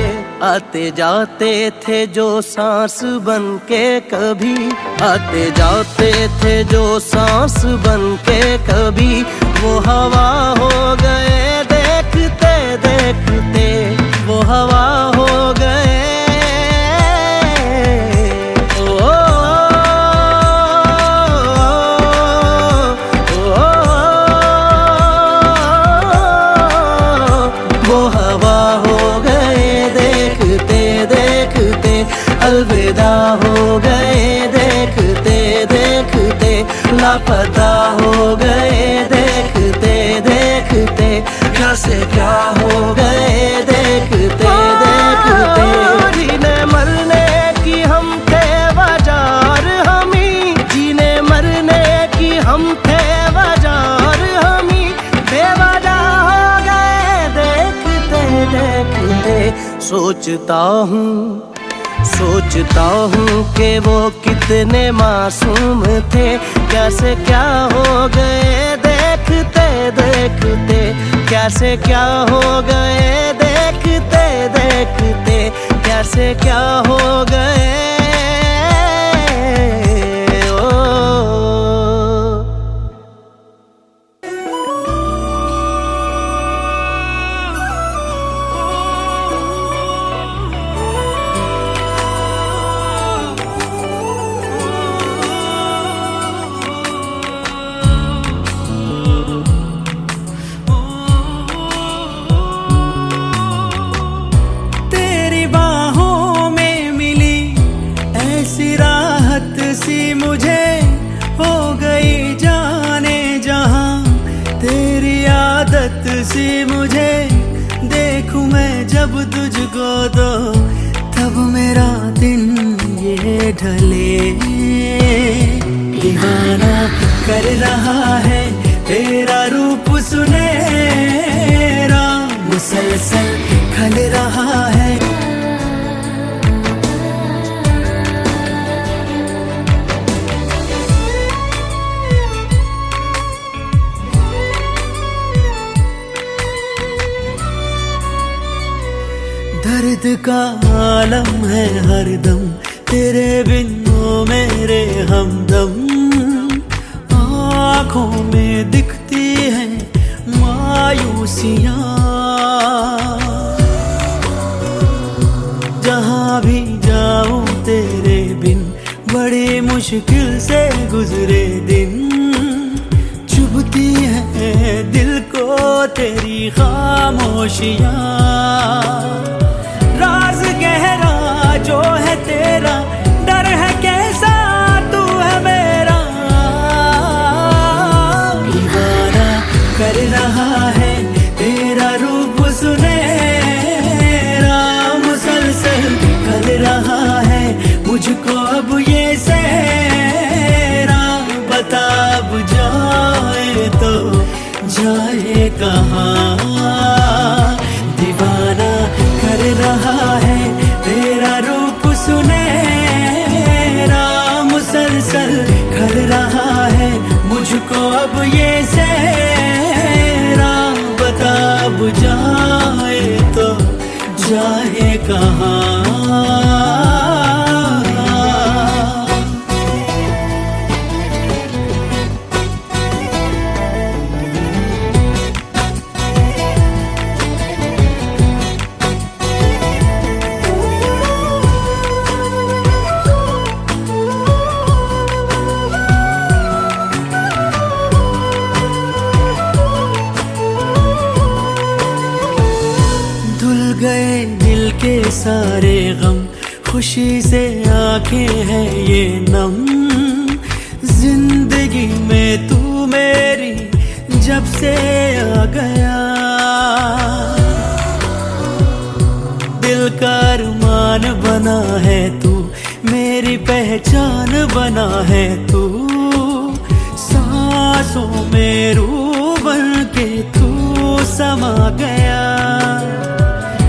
आते जाते थे जो सांस बन के कभी, आते जाते थे जो सांस बन के कभी, वो हवा हो गए देखते देखते, वो हवा हो गए। अलविदा हो गए देखते देखते, लापता हो गए देखते देखते, क्या से क्या हो गए देखते देखते। जीने मरने की हम थे बाजार हमी, जीने मरने की हम थे बाजार हमी, बेवजह हो गए देखते देखते। सोचता हूँ कि वो कितने मासूम थे, कैसे क्या हो गए देखते देखते, कैसे क्या हो गए देखते देखते, कैसे क्या हो गए। सी मुझे देखूं मैं जब तुझको तो, तब मेरा दिन ये ढले। दीवाना कर रहा है तेरा रूप सुनहरा, मुसलसल खल रहा है। दर्द का आलम है हरदम, तेरे बिन वो मेरे हमदम। आँखों में दिखती है मायूसियाँ, जहाँ भी जाऊँ तेरे बिन बड़ी मुश्किल से गुजरे दिन। चुभती है दिल को तेरी खामोशियाँ, राज गहरा जो है तेरा, डर है कैसा तू है मेरा। दीवाना कर रहा है तेरा रूप सुनहरा, मुसलसल कर रहा है मुझको अब ये सहरा। बता अब जाए तो जाए कहाँ, दीवाना कर रहा है तेरा रूप सुनहरा, मुसलसल कर रहा है मुझको अब ये सहरा। बता अब जाए तो जाए कहाँ। सारे गम खुशी से आंखें हैं ये नम, जिंदगी में तू मेरी जब से आ गया। दिल का अरमान बना है तू, मेरी पहचान बना है तू, सांसों में रूह बन के तू समा गया।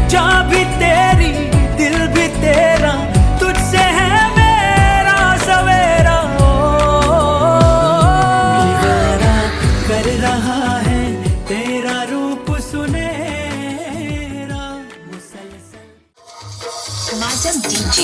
जा भी तेरी दिल भी तेरा, तुझसे है मेरा सवेरा। दीवाना कर रहा है तेरा रूप सुनहरा मुसलसल। Majam DJ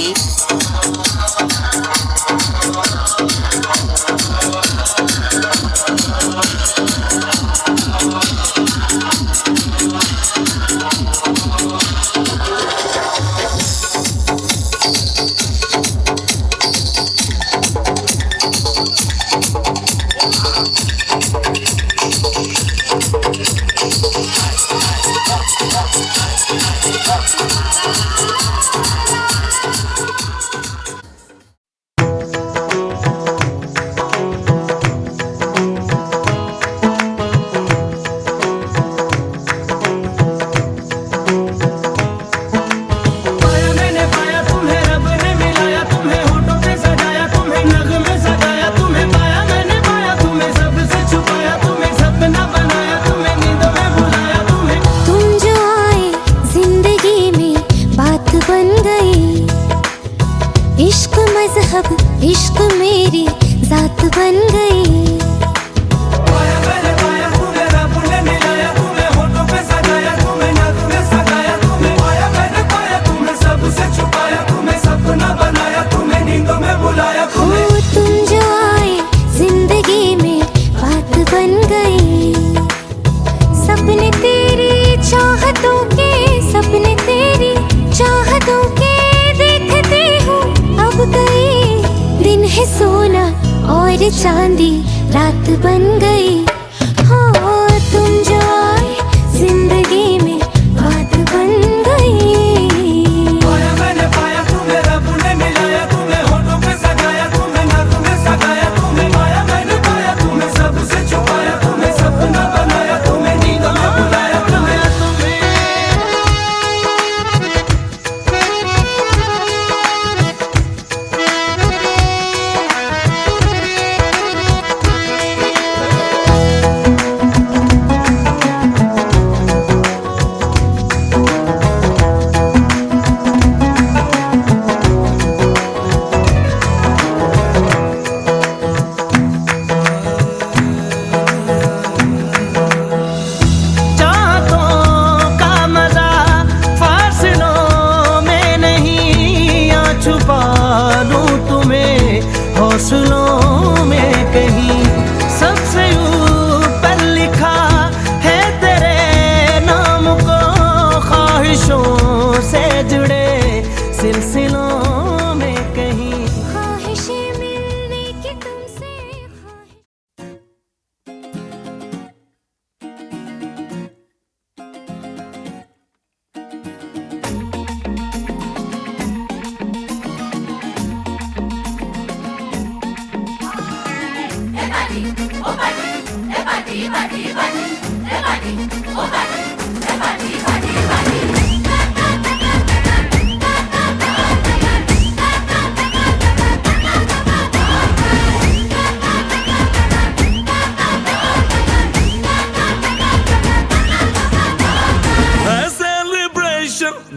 इश्क मेरी जात बन गई। तुम जो आए जिंदगी में बात बन गई। सपने तेरी चाहतों के, सपने तेरी चाहतों के देखते हूँ अब गई। दिन है सोना और चांदी रात बन गई। हाँ तुम जो आए जिंदगी में बात बन गई। पाया मैंने पाया तुम्हें, रब ने मिलाया तुम्हें, होठों पे सजाया तुम्हें, नग में सजाया तुम्हें। पाया मैंने पाया तुम्हें, सबसे छुपाया तुम्हें, सपना बनाया तुम्हें, नींदों में बुलाया तुम्हें। हौसलों में कहीं सबसे ऊपर लिखा है तेरे नाम को, ख्वाहिशों से जुड़े सिलसिलों में कहीं ख्वाहिशें मिलने की तुमसे।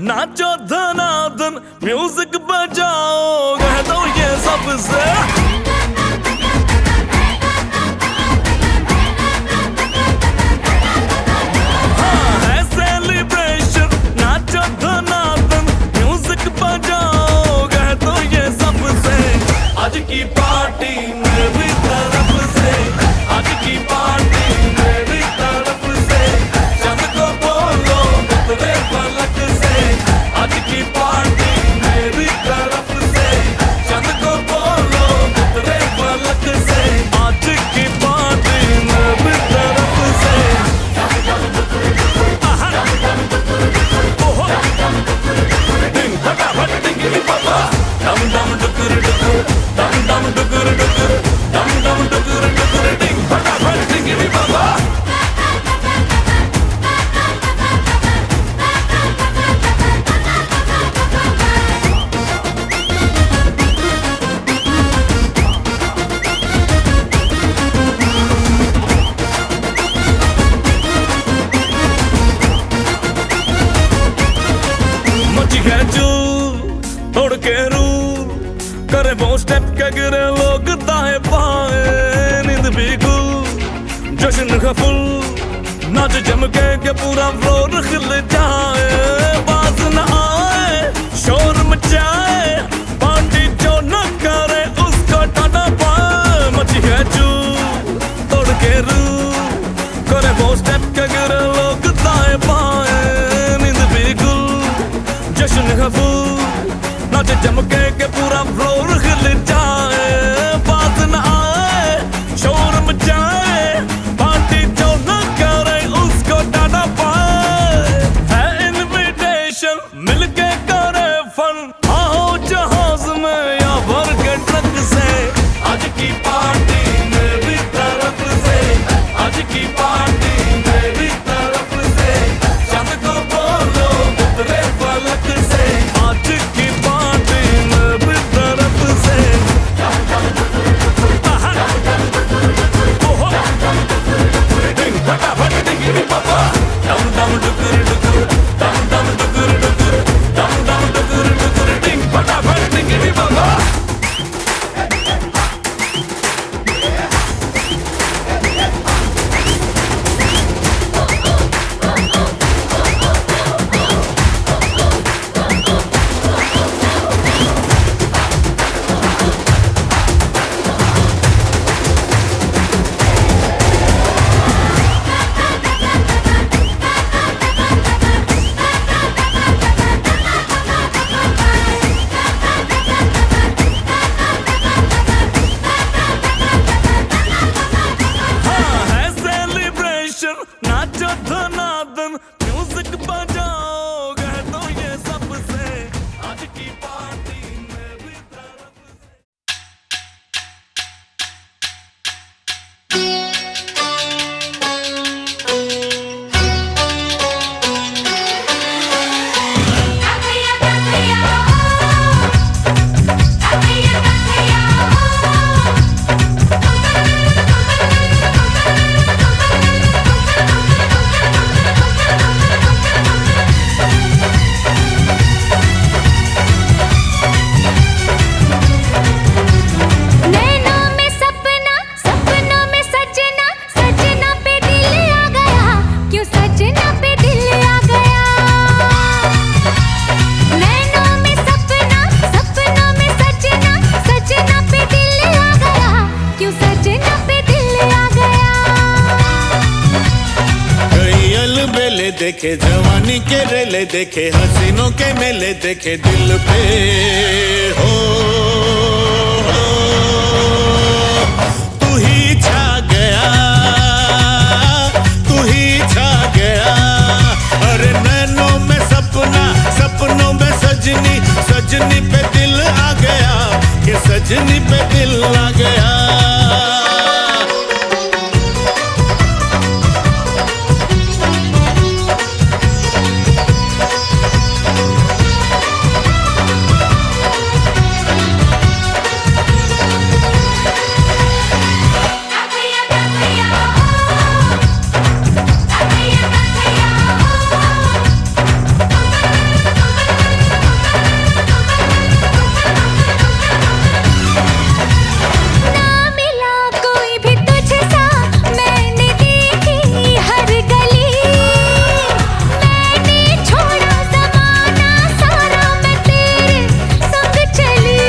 नाचो धनाधन, म्यूजिक बजाओ, कह दो ये सबसे। हाँ है सेलिब्रेशन, नाचो धनाधन, म्यूजिक बजाओ, कह दो ये सबसे। आज की पार्टी मेरी तरफ से, आज की पार्टी मेरी तरफ से। चंद को बोलो उतरे पलक से, आज की पार्टी मेरी तरफ से। के रूल करे वो स्टेप के गिरे लोग दाएं बाएं, नींद भी गुल जश्न का फुल नाच जम के पूरा फ्लोर खिल जाए, बाज न आए शोर मचाए, पार्टी जो न करे उसको टाटा पाए, मची है चूर तोड़ के रूल करे वो स्टेप के गिरे लोग दाएं बाएं, नींद भी गुल जश्न का फुल नाच जम के पूरा फ्लोर खिल जाए, बात न आए शोर मचाए, पार्टी जो न करे उसको डाटा पाए, है इनविटेशन मिलके करे फन, आओ जहाज में या भर के ट्रक से, आज की पार्टी मेरी तरफ से, आज की पार्टी मेरी तरफ से, चांद को बोलो उतरे फलक से, आज की पार्टी मेरी तरफ से, डिंग फटाफट डिंगी पापा, डम डम डुकुर डुकुर, डम डम डुकुर डुकुर, डम डम डुकुर डुकुर, डिंग फटाफट डिंगी पापा। हाँ है सेलिब्रेशन, नाचो धनादन, म्यूजिक बजाओ, कह दो ये सबसे, आज की पार्टी मेरी तरफ से। नैनों में सपना, सपनों में सजना, सजना पे दिल आ गया, क्यों सजना पे दिल आ गया। नैनों में सपना, सपनों में सजना, सजना पे दिल आ गया, क्यों सजना पे दिल आ गया। कई अलबेले देखे, जवानी के रेले देखे, हसीनों के मेले देखे, दिल पे हो तू ही छा गया, तू ही छा गया, अरे नैनों में सपना, सपनों में सजनी, सजनी पे दिल आ गया, कि सजनी पे दिल आ गया। ना मिला कोई भी तुझ सा, मैंने देखी हर गली, मैंने छोड़ा ज़माना सारा, मैं तेरे संग चली।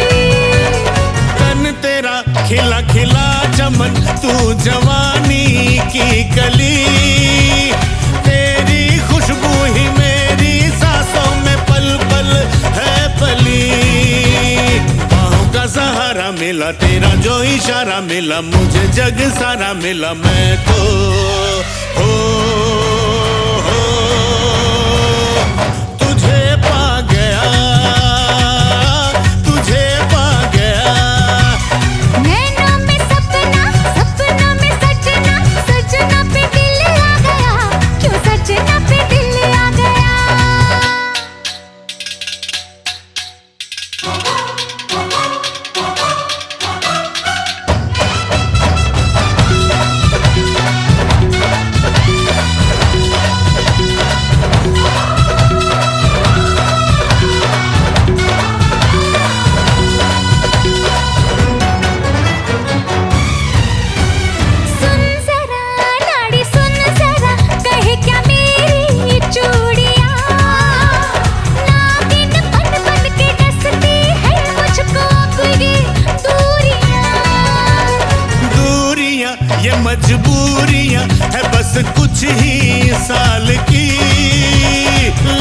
तन तेरा खिला खिला चमन, तू जवानी की कली, तेरी खुशबू ही मेरी सांसों में पल पल है पली, बाहों का सहारा मिला, तेरा जो इशारा मिला, मुझे जग सारा मिला, मैं तो हो तुझे पा गया, तुझे पा गया। नैनों में सपना, सपनों में सजना, सजना पे दिल आ गया, क्यों सजना पे दिल आ गया। मजबूरियां है बस कुछ ही साल की।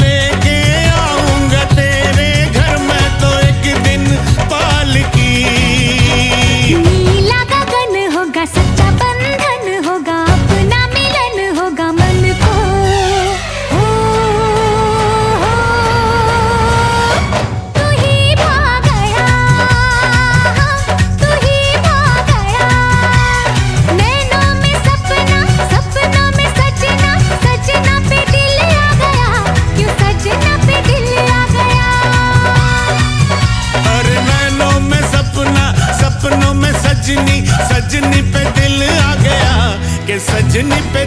लेके आऊंगा तेरे घर मैं तो एक दिन पालकी। नीला गगन होगा, सच्चा बंधन होगा, अपना मिलन होगा मन को। तू ही भाग गया, तू ही भाग गया। नैनों में सपना, सपनों में सजना, सजना पे दिल आ गया, क्यों सजना पे दिल आ गया। अरे नैनों में सपना, सपनों में सजनी, सजनी पे दिल आ गया कि सजनी पे